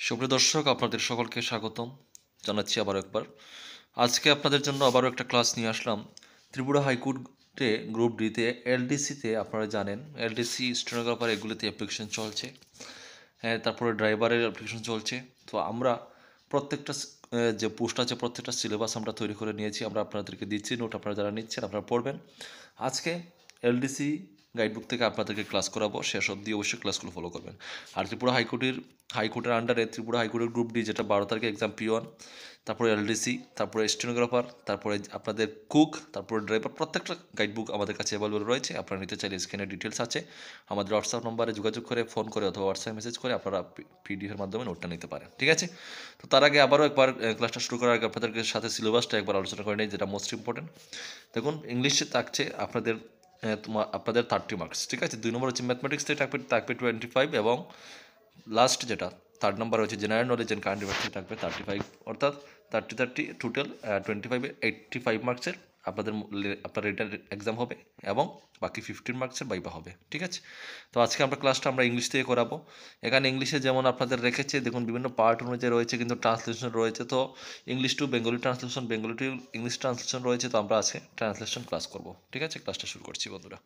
সুপ্রিয় দর্শক, আপনাদের সকলকে স্বাগতম জানাচ্ছি আবারও একবার। আজকে আপনাদের জন্য আবারও একটা ক্লাস নিয়ে আসলাম। ত্রিপুরা হাইকোর্টে গ্রুপ ডিতে এলডিসিতে আপনারা জানেন এলডিসি স্টেনোগ্রাফার এগুলিতে অ্যাপ্লিকেশন চলছে। হ্যাঁ, তারপরে ড্রাইভারের অ্যাপ্লিকেশন চলছে। তো আমরা প্রত্যেকটা যে পোস্ট আছে প্রত্যেকটা সিলেবাস আমরা তৈরি করে নিয়েছি, আমরা আপনাদেরকে দিচ্ছি নোট, আপনারা যারা নিচ্ছেন আপনারা পড়বেন। আজকে এলডিসি গাইডবুক থেকে আপনাদেরকে ক্লাস করাবো, শেষ অবধি অবশ্যই ক্লাসগুলো ফলো করবেন। আর ত্রিপুরা হাইকোর্টের আন্ডারে ত্রিপুরা হাইকোর্টের গ্রুপ ডি, যেটা 12 তারিখে এক্সাম P1, তারপরে এলডিসি, তারপরে স্টেনোগ্রাফার, তারপরে আপনাদের কুক, তারপরে ড্রাইভার, প্রত্যেকটা গাইডবুক আমাদের কাছে অ্যাভেলেবল রয়েছে। আপনারা নিতে চাইলে স্ক্রিনে ডিটেলস আছে, আমাদের হোয়াটসঅ্যাপ নম্বরে যোগাযোগ করে, ফোন করে অথবা হোয়াটসঅ্যাপ মেসেজ করে আপনারা পিডিএফের মাধ্যমে নোটটা নিতে পারেন। ঠিক আছে? তো তার আগে আবারও একবার ক্লাসটা শুরু করার আগে আপনাদের সাথে সিলেবাসটা একবার আলোচনা করে নিই, যেটা মোস্ট ইম্পর্টেন্ট। দেখুন, ইংলিশে থাকছে আপনাদের 30 মার্কস। ঠিক আছে? 2 নম্বর হচ্ছে ম্যাথমেটিক্সে থাকবে 25, এবং লাস্ট যেটা 3rd নাম্বার হচ্ছে জেনারেল নলেজ অ্যান্ড কারেন্ট অ্যাফেয়ার্সে থাকবে 35, অর্থাৎ 30 টোটাল 25-এ 85 মার্কসের আপনার রিটার্ন এক্সাম হবে, এবং বাকি 15 মার্কসের ভাইভা হবে। ঠিক আছে? তো আজকে ক্লাসটা আমরা ইংলিশ থেকে করাবো। এখানে ইংলিশে যেমন আপনাদের রেখেছে, দেখুন বিভিন্ন পার্ট অনুযায়ী রয়েছে, কিন্তু ট্রান্সলেশন রয়েছে। তো English to Bengali translation, Bengali to English translation রয়েছে। তো আমরা আজকে ট্রান্সলেশন ক্লাস করব। ঠিক আছে? ক্লাসটা শুরু করছি বন্ধুরা।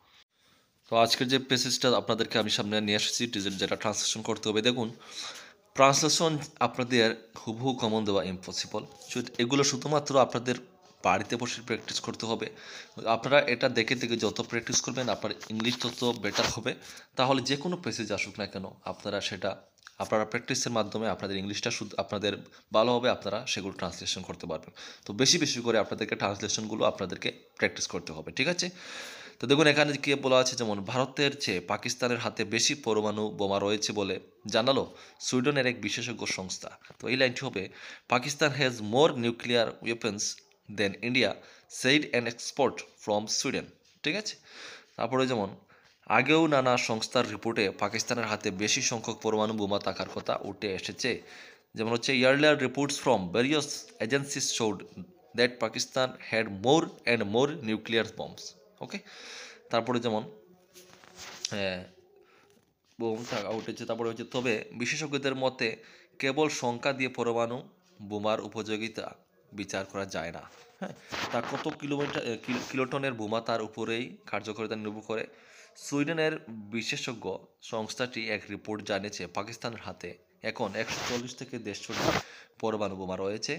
তো আজকের যে প্যাসেজটা আপনাদেরকে আমি সামনে নিয়ে এসেছি, যেটা ট্রান্সলেশন করতে হবে, দেখুন, ট্রান্সলেশন আপনাদের হুবহু কমন দেওয়া ইম্পসিবল। এগুলো শুধুমাত্র আপনাদের বাড়িতে বসে প্র্যাকটিস করতে হবে। আপনারা এটা দেখে দেখে যত প্র্যাকটিস করবেন আপনার ইংলিশ তত বেটার হবে। তাহলে যে কোনো প্যাসেজ আসুক না কেন, আপনারা প্র্যাকটিসের মাধ্যমে আপনাদের ইংলিশটা শুধু আপনাদের ভালো হবে, আপনারা সেগুলো ট্রান্সলেশন করতে পারবেন। তো বেশি বেশি করে আপনাদেরকে ট্রান্সলেশনগুলো আপনাদেরকে প্র্যাকটিস করতে হবে। ঠিক আছে? তো দেখুন, এখানে কি বলা আছে, যেমন ভারতের চেয়ে পাকিস্তানের হাতে বেশি পরমাণু বোমা রয়েছে বলে জানালো সুইডেনের এক বিশেষজ্ঞ সংস্থা। তো এই লাইনটি হবে, Pakistan has more nuclear weapons then India, said an export from Sweden. ঠিক আছে? তারপরে যেমন আগেও নানা সংস্থার রিপোর্টে পাকিস্তানের হাতে বেশি সংখ্যক পরমাণু বোমা থাকার কথা উঠে এসেছে। যেমন হচ্ছে, earlier reports from various agencies showed that Pakistan had more and more nuclear bombs. Okay? তারপরে যেমন বোম থাকা উঠেছে। তারপরে হচ্ছে, তবে বিশেষজ্ঞদের মতে কেবল সংখ্যা দিয়ে পরমাণু বোমার উপযোগিতা বিচার করা যায় না। হ্যাঁ, তা কত কিলোটনের বোমা তার উপরেই কার্যকারিতা নির্ভর করে। সুইডেনের বিশেষজ্ঞ সংস্থাটি এক রিপোর্ট জানিয়েছে, পাকিস্তানের হাতে এখন 140 থেকে 150টি পরমাণু বোমা রয়েছে।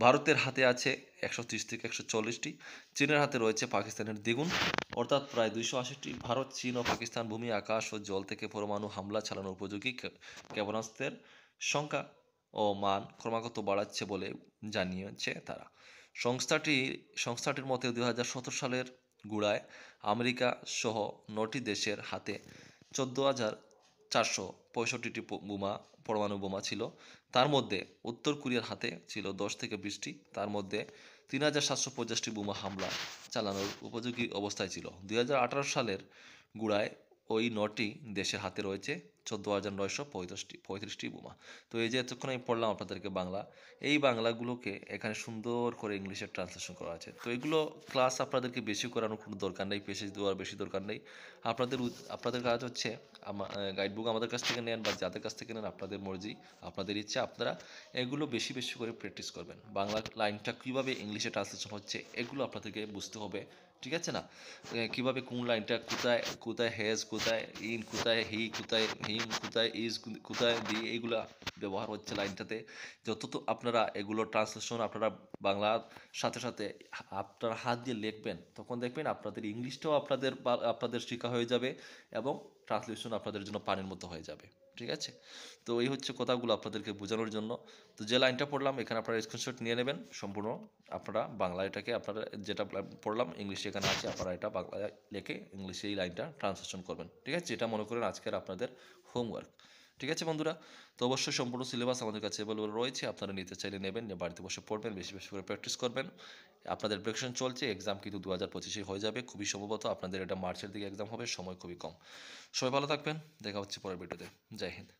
ভারতের হাতে আছে 130 থেকে 140টি। চীনের হাতে রয়েছে পাকিস্তানের দ্বিগুণ, অর্থাৎ প্রায় 280টি। ভারত, চীন ও পাকিস্তান ভূমি, আকাশ ও জল থেকে পরমাণু হামলা চালানোর উপযোগী ক্ষেপণাস্ত্রের সংখ্যা ও মান ক্রমাগত বাড়াচ্ছে বলে জানিয়েছে তারা। সংস্থাটির মতে 2017 সালের গোড়ায় আমেরিকা সহ 9টি দেশের হাতে 14,465টি পরমাণু বোমা ছিল। তার মধ্যে উত্তর কোরিয়ার হাতে ছিল 10 থেকে 20টি। তার মধ্যে 3,750টি বোমা হামলা চালানোর উপযোগী অবস্থায় ছিল। 2018 সালের গোড়ায় ওই 9টি দেশের হাতে রয়েছে 14,935টি বোমা। তো এই যে এতক্ষণ আমি পড়লাম আপনাদেরকে বাংলা, এই বাংলাগুলোকে এখানে সুন্দর করে ইংলিশে ট্রান্সলেশন করা আছে। তো এগুলো ক্লাস আপনাদেরকে বেশি করানোর কোনো দরকার নেই, পেসেজ দেওয়ার বেশি দরকার নেই। আপনাদের কাজ হচ্ছে, গাইডবুক আমাদের কাছ থেকে নেন বা যাদের কাছ থেকে নেন, আপনাদের মর্জি, আপনাদের ইচ্ছা, আপনারা এগুলো বেশি বেশি করে প্র্যাকটিস করবেন। বাংলা লাইনটা কীভাবে ইংলিশে ট্রান্সলেশন হচ্ছে এগুলো আপনাদেরকে বুঝতে হবে। ঠিক আছে না? কীভাবে কোন লাইনটা কোথায় কোথায় হ্যাজ, কোথায় ইন, কোথায় হি, কোথায় হিম, কোথায় ইজ, কোথায় দি, এইগুলা ব্যবহার হচ্ছে লাইনটাতে। যত তো আপনারা এগুলো ট্রান্সলেশন আপনারা বাংলার সাথে সাথে আপনার হাত দিয়ে লিখবেন, তখন দেখবেন আপনাদের ইংলিশটাও আপনাদের শেখা হয়ে যাবে, এবং ট্রান্সলেশন আপনাদের জন্য পানির মতো হয়ে যাবে। ঠিক আছে? তো এই হচ্ছে কথাগুলো আপনাদেরকে বোঝানোর জন্য। তো যে লাইনটা পড়লাম এখানে আপনারা স্ক্রিনশট নিয়ে নেবেন সম্পূর্ণ। আপনারা বাংলা এটাকে, আপনারা যেটা পড়লাম ইংলিশে এখানে আছে, আপনারা এটা বাংলায় লিখে ইংলিশে এই লাইনটা ট্রান্সলেশন করবেন। ঠিক আছে? এটা মনে করেন আজকের আপনাদের হোমওয়ার্ক। ঠিক আছে বন্ধুরা? তো অবশ্যই সম্পূর্ণ সিলেবাস আমাদের কাছে অ্যাভেলেবল রয়েছে, আপনারা নিতে চাইলে নেবেন, বাড়িতে বসে পড়বেন, বেশি বেশি করে প্র্যাকটিস করবেন। আপনাদের প্রিপারেশন চলছে, এক্সাম কিন্তু 2025-এ হয়ে যাবে খুবই সম্ভবত। আপনাদের এটা মার্চের দিকে এক্সাম হবে, সময় খুবই কম। সবাই ভালো থাকবেন, দেখা হচ্ছে পরের ভিডিওতে। জয় হিন্দ।